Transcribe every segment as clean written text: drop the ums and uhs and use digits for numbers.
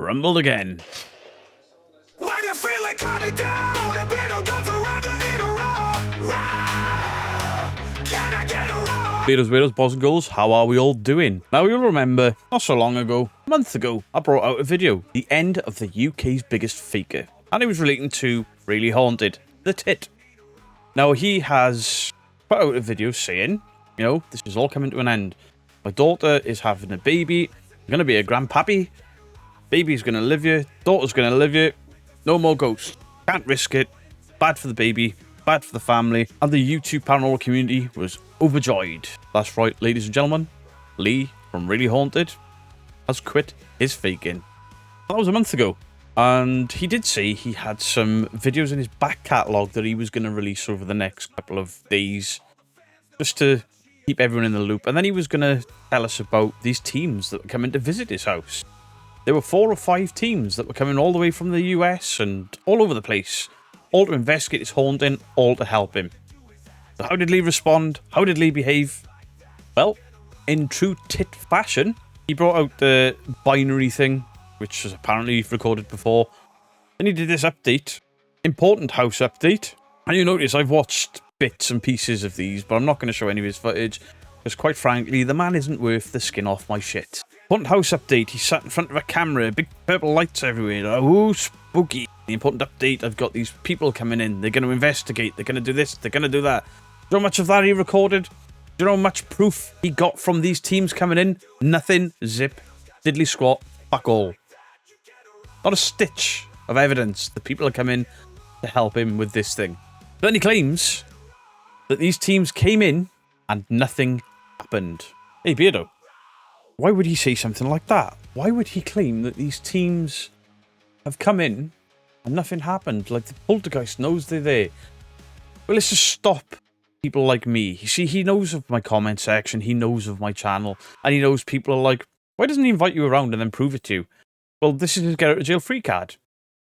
rumbled again. Weirdos, boys and girls, how are we all doing? Now you'll remember, not so long ago, a month ago, I brought out a video, the end of the UK's biggest faker, and it was relating to Really Haunted, the tit. Now he has put out a video saying, you know, this is all coming to an end. My daughter is having a baby, I'm going to be a grandpappy, baby's going to live you, daughter's going to live you, no more ghosts, can't risk it, bad for the baby, bad for the family, and the YouTube paranormal community was overjoyed. That's right, ladies and gentlemen, Lee from Really Haunted has quit his faking. That was a month ago, and he did say he had some videos in his back catalogue that he was going to release over the next couple of days, just to keep everyone in the loop, and then he was going to tell us about these teams that were coming to visit his house. There were 4 or 5 teams that were coming all the way from the US and all over the place, all to investigate his haunting, all to help him. So how did Lee respond? How did Lee behave? Well, in true tit fashion, he brought out the binary thing, which was apparently recorded before. Then he did this update, important house update. And you notice I've watched bits and pieces of these, but I'm not going to show any of his footage, because quite frankly, the man isn't worth the skin off my shit. Important house update, he sat in front of a camera, big purple lights everywhere. Oh, spooky. The important update, I've got these people coming in, they're going to investigate, they're going to do this, they're going to do that. Do you know how much of that he recorded? Do you know how much proof he got from these teams coming in? Nothing, zip, diddly squat, fuck all. Not a stitch of evidence that people are coming to help him with this thing. But then he claims that these teams came in and nothing happened. Hey, Beardo, why would he say something like that? Why would he claim that these teams have come in and nothing happened? Like, the poltergeist knows they're there. Well, let's just stop people like me. You see, he knows of my comment section, he knows of my channel, and he knows people are like, why doesn't he invite you around and then prove it to you? Well, this is his get out of jail free card.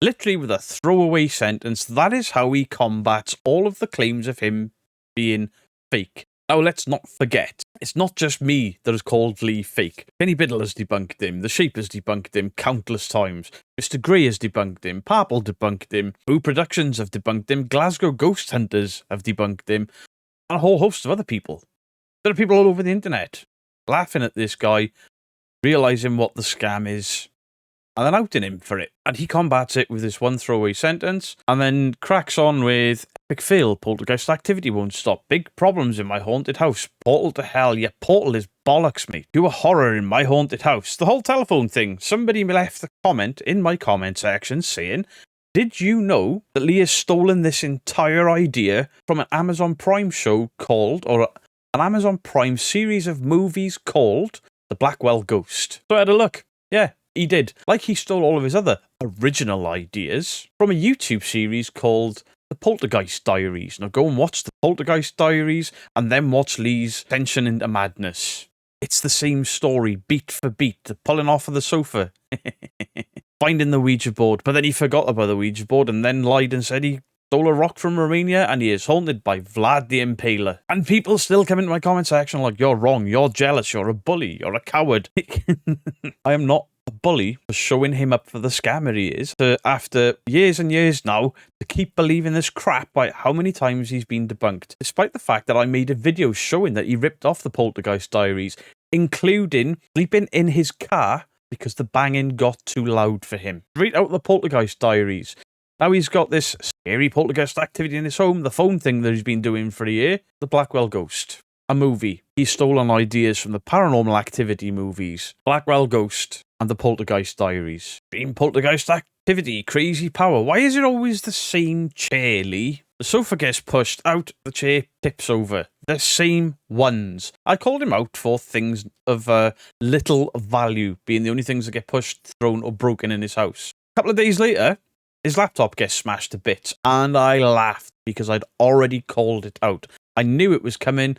Literally with a throwaway sentence, that is how he combats all of the claims of him being fake. Now, let's not forget, it's not just me that has called Lee fake. Kenny Biddle has debunked him, The Shape has debunked him countless times, Mr. Grey has debunked him, Purple debunked him, Boo Productions have debunked him, Glasgow Ghost Hunters have debunked him, and a whole host of other people. There are people all over the internet laughing at this guy, realising what the scam is, and then outing him for it. And he combats it with this one throwaway sentence, and then cracks on with, epic fail, poltergeist activity won't stop, big problems in my haunted house, portal to hell, yeah, portal is bollocks, mate, do a horror in my haunted house, the whole telephone thing. Somebody left a comment in my comment section saying, did you know that Lee has stolen this entire idea from an Amazon Prime show called, or an Amazon Prime series of movies called The Blackwell Ghost? So I had a look. Yeah, he did. Like he stole all of his other original ideas from a YouTube series called The Poltergeist Diaries. Now go and watch The Poltergeist Diaries and then watch Lee's Tension into Madness. It's the same story, beat for beat. The pulling off of the sofa. Finding the Ouija board. But then he forgot about the Ouija board and then lied and said he stole a rock from Romania and he is haunted by Vlad the Impaler. And people still come into my comment section like, you're wrong, you're jealous, you're a bully, you're a coward. I am not a bully for showing him up for the scammer he is. After years and years now, to keep believing this crap by how many times he's been debunked. Despite the fact that I made a video showing that he ripped off the Poltergeist Diaries, including sleeping in his car because the banging got too loud for him. Straight out the Poltergeist Diaries. Now he's got this scary poltergeist activity in his home, the phone thing that he's been doing for a year, The Blackwell Ghost. A movie. He's stolen ideas from the Paranormal Activity movies, Blackwell Ghost, and the Poltergeist Diaries. Dream poltergeist activity, crazy power. Why is it always the same chair, Lee? The sofa gets pushed out, the chair tips over. The same ones. I called him out for things of little value being the only things that get pushed, thrown, or broken in his house. A couple of days later, his laptop gets smashed to bits, and I laughed because I'd already called it out. I knew it was coming.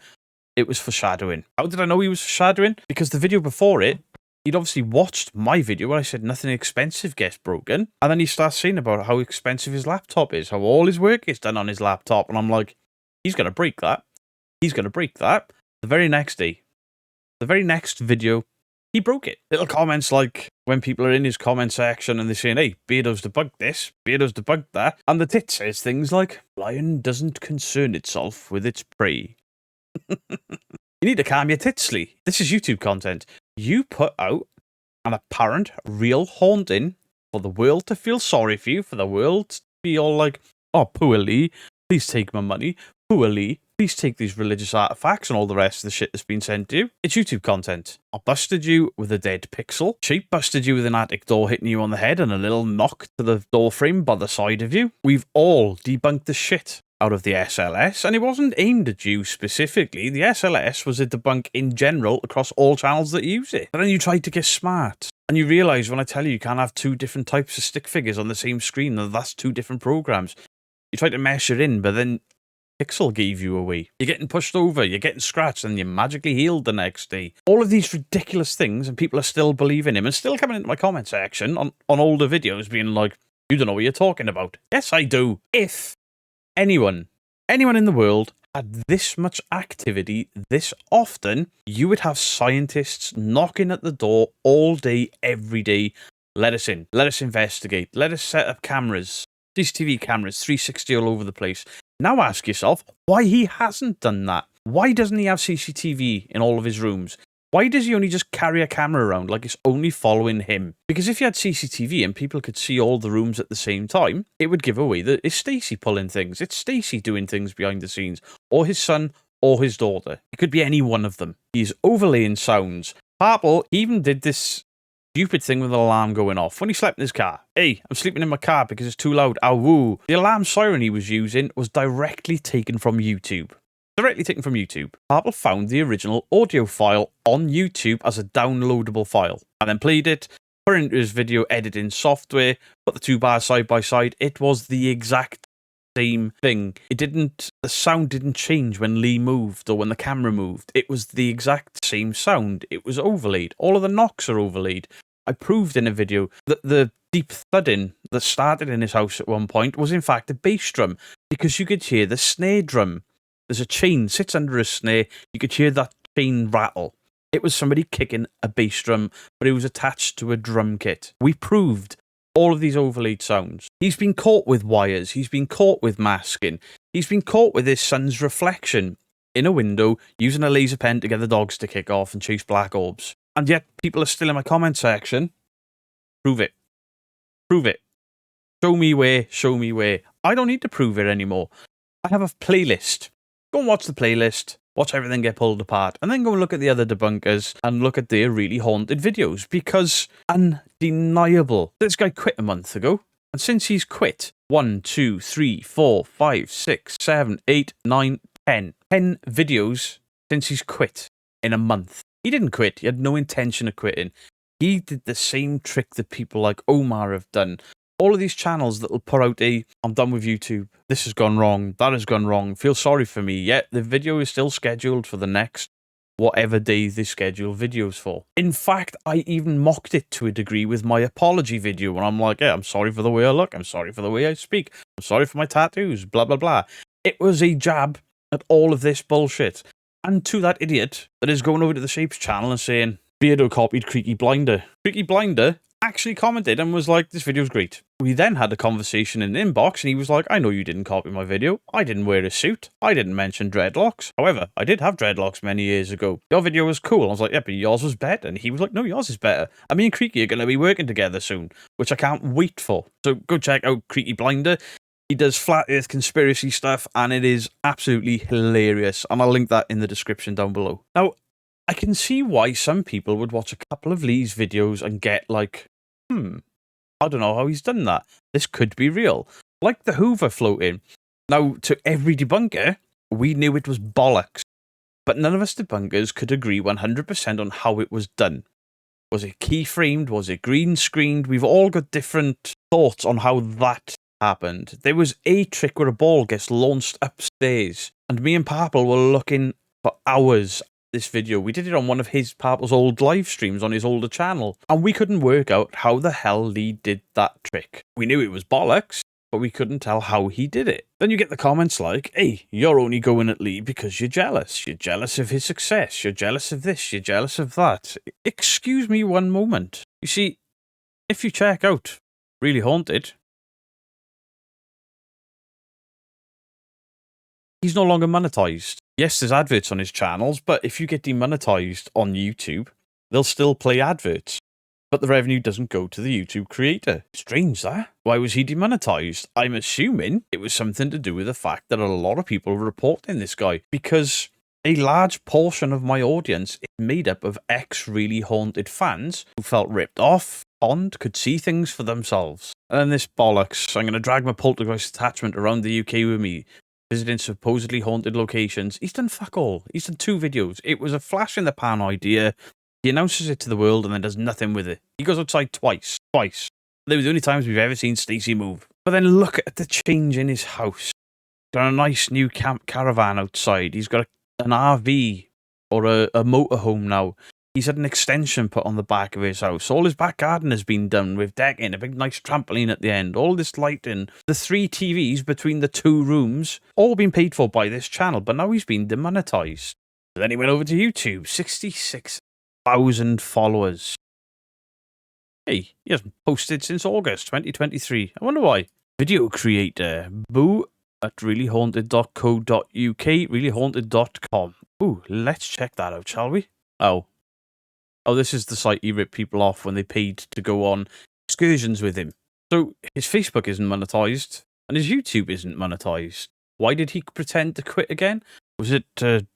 It was foreshadowing. How did I know he was foreshadowing? Because the video before it, he'd obviously watched my video where I said nothing expensive gets broken. And then he starts saying about how expensive his laptop is, how all his work is done on his laptop. And I'm like, he's going to break that. He's going to break that. The very next day, the very next video, he broke it. Little comments like, when people are in his comment section and they're saying, hey, Beardo's debunked this, Beardo's debunked that, and the tit says things like, lion doesn't concern itself with its prey. You need to calm your titsly. This is YouTube content. You put out an apparent real haunting for the world to feel sorry for you, for the world to be all like, oh, poor Lee, please take my money. Poor Lee, please take these religious artifacts and all the rest of the shit that's been sent to you. It's YouTube content. I busted you with a dead pixel. She busted you with an attic door hitting you on the head and a little knock to the door frame by the side of you. We've all debunked the shit out of the SLS, and it wasn't aimed at you specifically. The SLS was a debunk in general across all channels that use it. But then you tried to get smart, and you realise when I tell you can't have two different types of stick figures on the same screen, and that's two different programs. You tried to measure in, but then Pixel gave you away. You're getting pushed over, you're getting scratched, and you're magically healed the next day. All of these ridiculous things, and people are still believing him, and still coming into my comment section on older videos being like, you don't know what you're talking about. Yes, I do. If anyone in the world had this much activity this often, you would have scientists knocking at the door all day, every day. Let us in. Let us investigate. Let us set up cameras, CCTV cameras, 360 all over the place. Now ask yourself why he hasn't done that. Why doesn't he have CCTV in all of his rooms? Why does he only just carry a camera around like it's only following him? Because if you had CCTV and people could see all the rooms at the same time, it would give away that it's Stacey pulling things. It's Stacey doing things behind the scenes. Or his son, or his daughter. It could be any one of them. He's overlaying sounds. Purple even did this stupid thing with an alarm going off when he slept in his car. Hey, I'm sleeping in my car because it's too loud. Ow, woo. The alarm siren he was using was directly taken from YouTube. Purple found the original audio file on YouTube as a downloadable file and then played it, put it into his video editing software, put the two bars side by side. It was the exact same thing. The sound didn't change when Lee moved or when the camera moved. It was the exact same sound. It was overlaid. All of the knocks are overlaid. I proved in a video that the deep thudding that started in his house at one point was in fact a bass drum because you could hear the snare drum. There's a chain sits under a snare. You could hear that chain rattle. It was somebody kicking a bass drum, but it was attached to a drum kit. We proved all of these overlaid sounds. He's been caught with wires. He's been caught with masking. He's been caught with his son's reflection in a window using a laser pen to get the dogs to kick off and chase black orbs. And yet people are still in my comment section. Prove it. Prove it. Show me where. Show me where. I don't need to prove it anymore. I have a playlist. Go and watch the playlist, watch everything get pulled apart, and then go and look at the other debunkers and look at their really haunted videos, because undeniable. This guy quit a month ago, and since he's quit, 1, 2, 3, 4, 5, 6, 7, 8, 9, 10. 10 videos since he's quit in a month. He didn't quit, he had no intention of quitting. He did the same trick that people like Omar have done. All of these channels that will put out I'm done with YouTube, this has gone wrong, that has gone wrong, feel sorry for me, yet the video is still scheduled for the next whatever day they schedule videos for. In fact, I even mocked it to a degree with my apology video, when I'm like, yeah, I'm sorry for the way I look, I'm sorry for the way I speak, I'm sorry for my tattoos, blah, blah, blah. It was a jab at all of this bullshit. And to that idiot that is going over to the Shapes channel and saying, Beardo copied Creaky Blinder. Creaky Blinder actually commented and was like, this video's great. We then had a conversation in the inbox and he was like, I know you didn't copy my video. I didn't wear a suit. I didn't mention dreadlocks. However, I did have dreadlocks many years ago. Your video was cool. I was like, yeah, but yours was better. And he was like, no, yours is better. And me and Creaky are going to be working together soon, which I can't wait for. So go check out Creaky Blinder. He does flat earth conspiracy stuff and it is absolutely hilarious. And I'll link that in the description down below. Now, I can see why some people would watch a couple of Lee's videos and get like, I don't know how he's done that. This could be real. Like the Hoover floating. Now, to every debunker, we knew it was bollocks. But none of us debunkers could agree 100% on how it was done. Was it keyframed? Was it green screened? We've all got different thoughts on how that happened. There was a trick where a ball gets launched upstairs. And me and Purple were looking for hours this video. We did it on one of Purple's old live streams on his older channel, and we couldn't work out how the hell Lee did that trick. We knew it was bollocks, but we couldn't tell how he did it. Then you get the comments like, hey, you're only going at Lee because you're jealous. You're jealous of his success. You're jealous of this. You're jealous of that. Excuse me one moment. You see, if you check out Really Haunted, he's no longer monetized. Yes, there's adverts on his channels, but if you get demonetized on YouTube, they'll still play adverts. But the revenue doesn't go to the YouTube creator. Strange, that. Why was he demonetized? I'm assuming it was something to do with the fact that a lot of people were reporting this guy, because a large portion of my audience is made up of ex-Really Haunted fans who felt ripped off, conned, could see things for themselves. And then this bollocks, I'm going to drag my poltergeist attachment around the UK with me, visiting supposedly haunted locations. He's done fuck all. He's done 2 videos. It was a flash in the pan idea. He announces it to the world and then does nothing with it. He goes outside twice. They were the only times we've ever seen Stacey move. But then look at the change in his house. Got a nice new caravan outside. He's got an RV or a motorhome now. He's had an extension put on the back of his house. All his back garden has been done with decking, a big nice trampoline at the end, all this lighting, the 3 TVs between the 2 rooms, all been paid for by this channel, but now he's been demonetized. Then he went over to YouTube, 66,000 followers. Hey, he hasn't posted since August 2023. I wonder why. Video creator, boo at reallyhaunted.co.uk, reallyhaunted.com. Ooh, let's check that out, shall we? Oh, this is the site he ripped people off when they paid to go on excursions with him. So his Facebook isn't monetized, and his YouTube isn't monetized. Why did he pretend to quit again? Was it to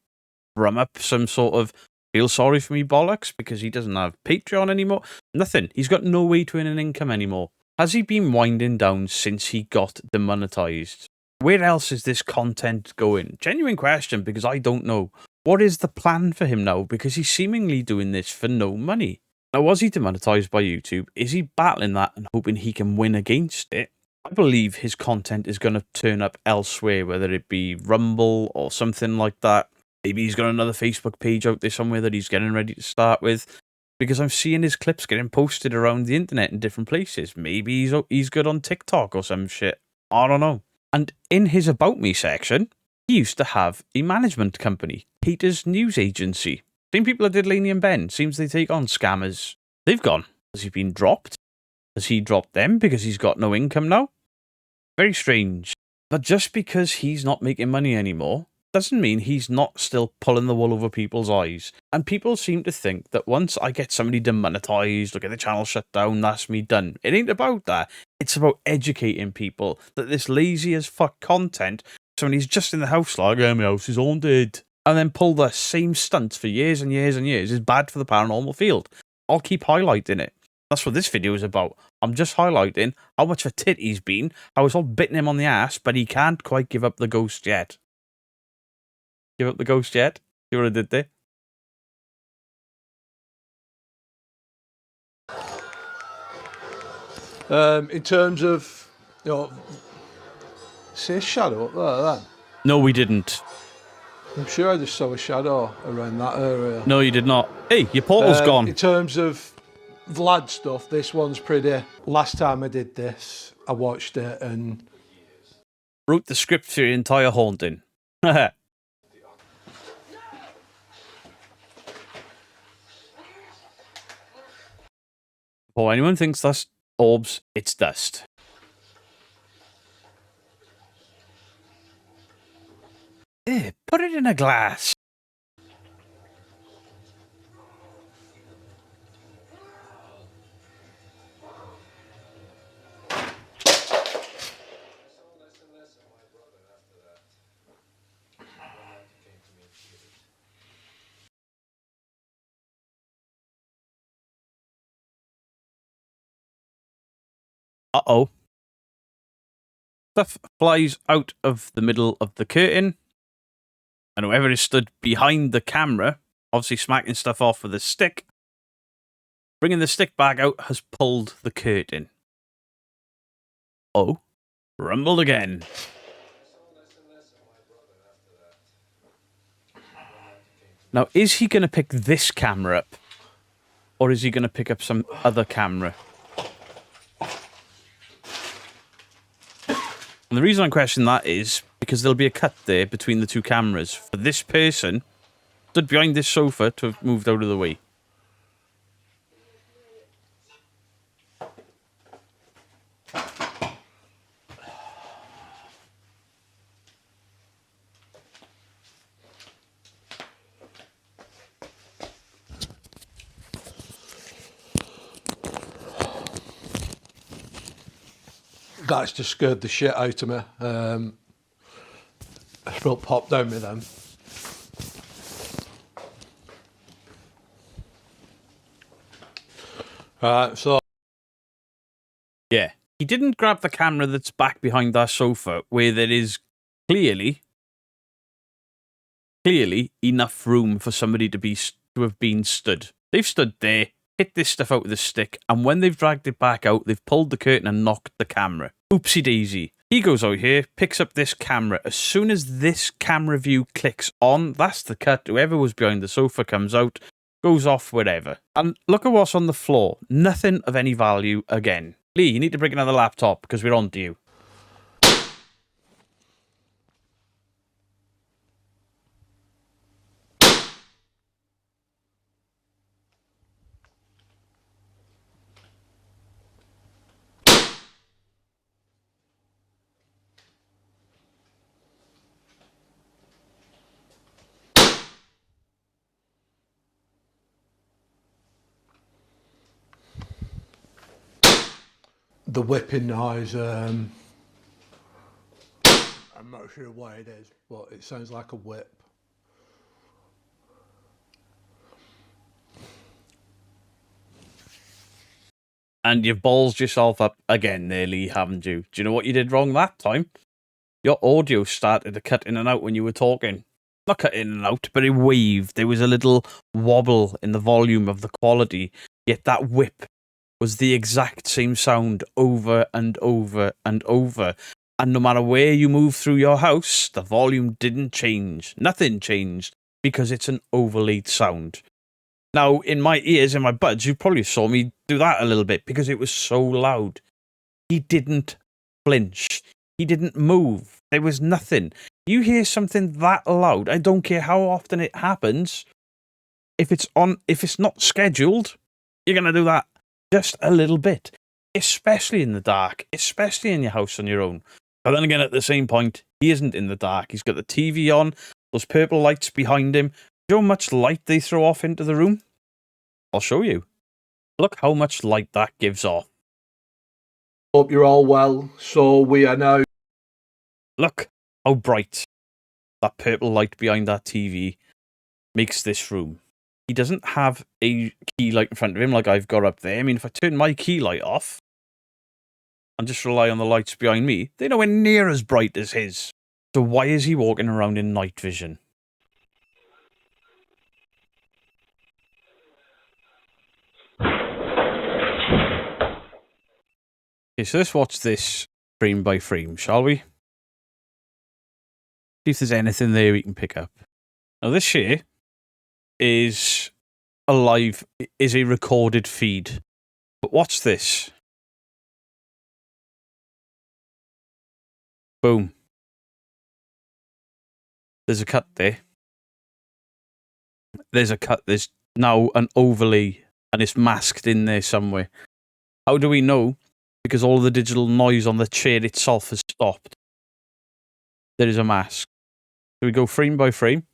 drum up some sort of feel sorry for me bollocks because he doesn't have Patreon anymore? Nothing. He's got no way to earn an income anymore. Has he been winding down since he got demonetized? Where else is this content going? Genuine question, because I don't know. What is the plan for him now? Because he's seemingly doing this for no money. Now, was he demonetized by YouTube? Is he battling that and hoping he can win against it? I believe his content is going to turn up elsewhere, whether it be Rumble or something like that. Maybe he's got another Facebook page out there somewhere that he's getting ready to start with. Because I'm seeing his clips getting posted around the internet in different places. Maybe he's good on TikTok or some shit. I don't know. And in his About Me section, he used to have a management company, Peter's News Agency. Same people that did Laney and Ben. Seems they take on scammers. They've gone. Has he been dropped? Has he dropped them because he's got no income now? Very strange. But just because he's not making money anymore doesn't mean he's not still pulling the wool over people's eyes. And people seem to think that once I get somebody demonetized or get the channel shut down, that's me done. It ain't about that. It's about educating people that this lazy as fuck content, somebody's just in the house like, my house is haunted, and then pull the same stunts for years and years and years is bad for the paranormal field. I'll keep highlighting it. That's what this video is about. I'm just highlighting how much of a tit he's been, how it's all bitten him on the ass, but he can't quite give up the ghost yet. Give up the ghost yet? See what I did there? In terms of, see a shadow up there then? No, we didn't. I'm sure I just saw a shadow around that area. No, you did not. Hey, your portal's gone. In terms of Vlad stuff, this one's pretty. Last time I did this, I watched it and wrote the script for your entire haunting. Before anyone thinks that's orbs, it's dust. Put it in a glass. Uh-oh. Stuff flies out of the middle of the curtain. And whoever is stood behind the camera, obviously smacking stuff off with a stick, bringing the stick back out, has pulled the curtain. Oh. Rumbled again. Now, is he going to pick this camera up? Or is he going to pick up some other camera? And the reason I'm questioning that is because there'll be a cut there between the two cameras for this person stood behind this sofa to have moved out of the way. That's just scared the shit out of me. I spilled pop down me then. So Yeah. He didn't grab the camera that's back behind that sofa where there is clearly enough room for somebody to have been stood. They've stood there, hit this stuff out with a stick, and when they've dragged it back out, they've pulled the curtain and knocked the camera. Oopsie daisy. He goes out here, picks up this camera. As soon as this camera view clicks on, that's the cut. Whoever was behind the sofa comes out, goes off wherever. And look at what's on the floor. Nothing of any value again. Lee, you need to bring another laptop because we're on to you. the whipping noise, I'm not sure why it is, but it sounds like a whip. And you've ballsed yourself up again there, Lee, haven't you? Do you know what you did wrong that time? Your audio started to cut in and out when you were talking. Not cut in and out, but it waved. There was a little wobble in the volume of the quality, yet that whip was the exact same sound over and over and over. And no matter where you move through your house, the volume didn't change. Nothing changed because it's an overlaid sound. Now, in my ears, in my buds, you probably saw me do that a little bit because it was so loud. He didn't flinch. He didn't move. There was nothing. You hear something that loud, I don't care how often it happens. If it's not scheduled, you're going to do that just a little bit. Especially in the dark. Especially in your house on your own. But then again, at the same point, he isn't in the dark. He's got the TV on. Those purple lights behind him. Do you know how much light they throw off into the room? I'll show you. Look how much light that gives off. Hope you're all well. So we are now... Look how bright that purple light behind that TV makes this room. He doesn't have a key light in front of him like I've got up there. I mean, if I turn my key light off and just rely on the lights behind me, they're nowhere near as bright as his. So why is he walking around in night vision? Okay, so let's watch this frame by frame, shall we? See if there's anything there we can pick up. Now this here is a recorded feed. But watch this. Boom. There's a cut there. There's a cut. There's now an overlay and it's masked in there somewhere. How do we know? Because all of the digital noise on the chair itself has stopped. There is a mask. So we go frame by frame.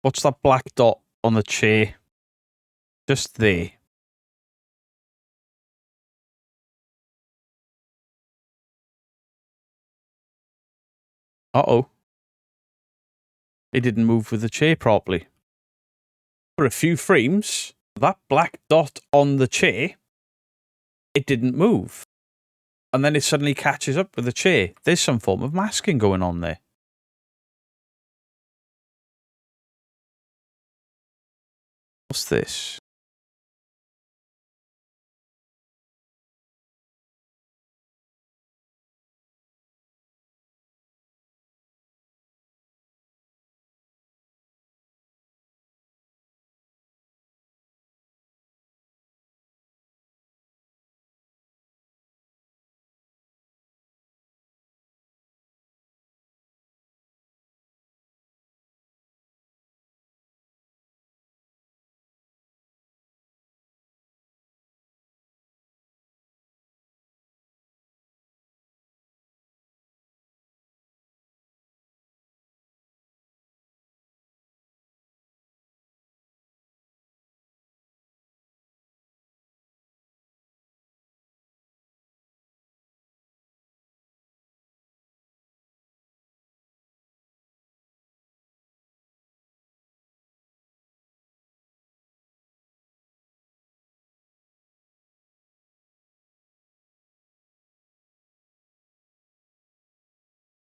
What's that black dot on the chair? Just there. Uh-oh. It didn't move with the chair properly. For a few frames, that black dot on the chair, it didn't move. And then it suddenly catches up with the chair. There's some form of masking going on there. What's this?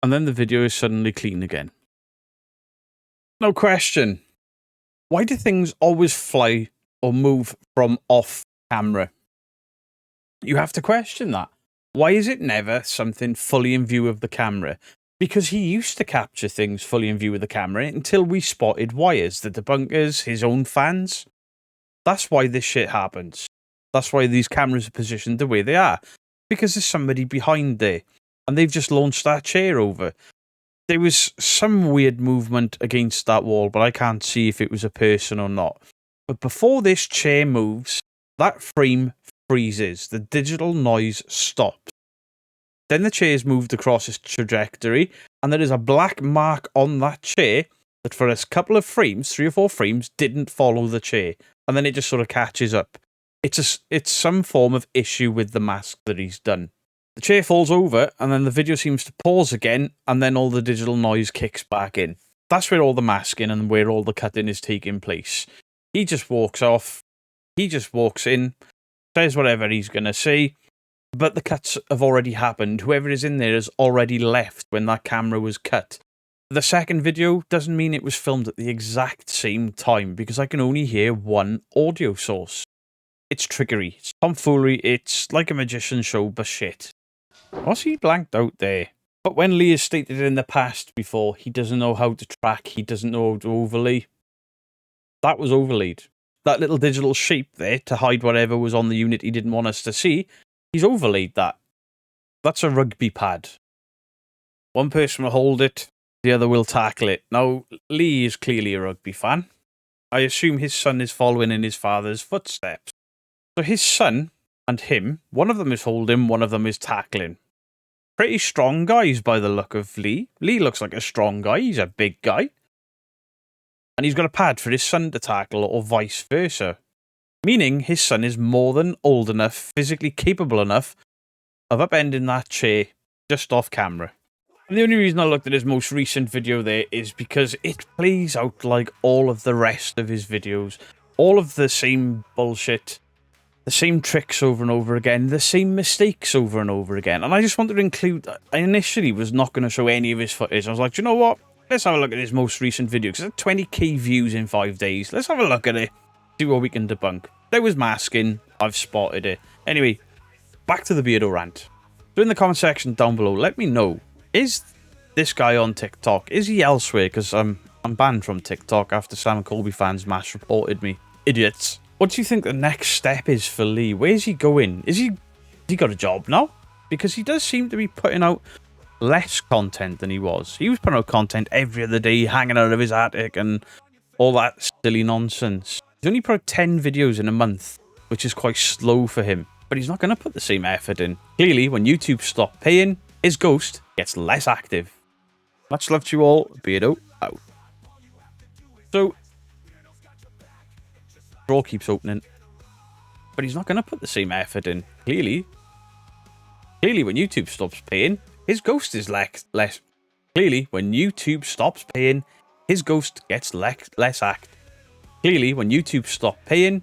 and then the video is suddenly clean again. No question. Why do things always fly or move from off camera? You have to question that. Why is it never something fully in view of the camera? Because he used to capture things fully in view of the camera until we spotted wires, the debunkers, his own fans. That's why this shit happens. That's why these cameras are positioned the way they are. Because there's somebody behind there. And they've just launched that chair over. There was some weird movement against that wall, but I can't see if it was a person or not. But before this chair moves, that frame freezes. The digital noise stops. Then the chair's moved across its trajectory, and there is a black mark on that chair that for a couple of frames, 3 or 4 frames, didn't follow the chair. And then it just sort of catches up. It's some form of issue with the mask that he's done. The chair falls over, and then the video seems to pause again, and then all the digital noise kicks back in. That's where all the masking and where all the cutting is taking place. He just walks off. He just walks in, says whatever he's going to say, but the cuts have already happened. Whoever is in there has already left when that camera was cut. The second video doesn't mean it was filmed at the exact same time, because I can only hear one audio source. It's trickery, it's tomfoolery, it's like a magician show, but shit. What's he blanked out there? But when Lee has stated in the past before, he doesn't know how to track, he doesn't know how to overlay. That was overlaid. That little digital shape there to hide whatever was on the unit he didn't want us to see, he's overlaid that. That's a rugby pad. One person will hold it, the other will tackle it. Now, Lee is clearly a rugby fan. I assume his son is following in his father's footsteps. So his son and him, one of them is holding, one of them is tackling. Pretty strong guys by the look of Lee. Lee looks like a strong guy, he's a big guy. And he's got a pad for his son to tackle, or vice versa. Meaning his son is more than old enough, physically capable enough, of upending that chair just off camera. And the only reason I looked at his most recent video there is because it plays out like all of the rest of his videos. All of the same bullshit, the same tricks over and over again, the same mistakes over and over again. And I just wanted to include, I initially was not going to show any of his footage. I was like, do you know what? Let's have a look at his most recent video, because it had 20k views in 5 days. Let's have a look at it, see what we can debunk. There was masking, I've spotted it. Anyway, back to the Beardo rant. So in the comment section down below, let me know, is this guy on TikTok? Is he elsewhere? Because I'm banned from TikTok after Sam Colby fans mass reported me. Idiots. What do you think the next step is for Lee? Where's he going? Has he got a job now? Because he does seem to be putting out less content than he was. He was putting out content every other day, hanging out of his attic and all that silly nonsense. He's only put out 10 videos in a month, which is quite slow for him. But he's not going to put the same effort in. Clearly, when YouTube stop paying, his ghost gets less active. Much love to you all. Beardo out. So, drawer keeps opening. But he's not going to put the same effort in. Clearly, when YouTube stops paying, his ghost is less. Clearly, when YouTube stops paying, his ghost gets less active. Clearly, when YouTube stop paying,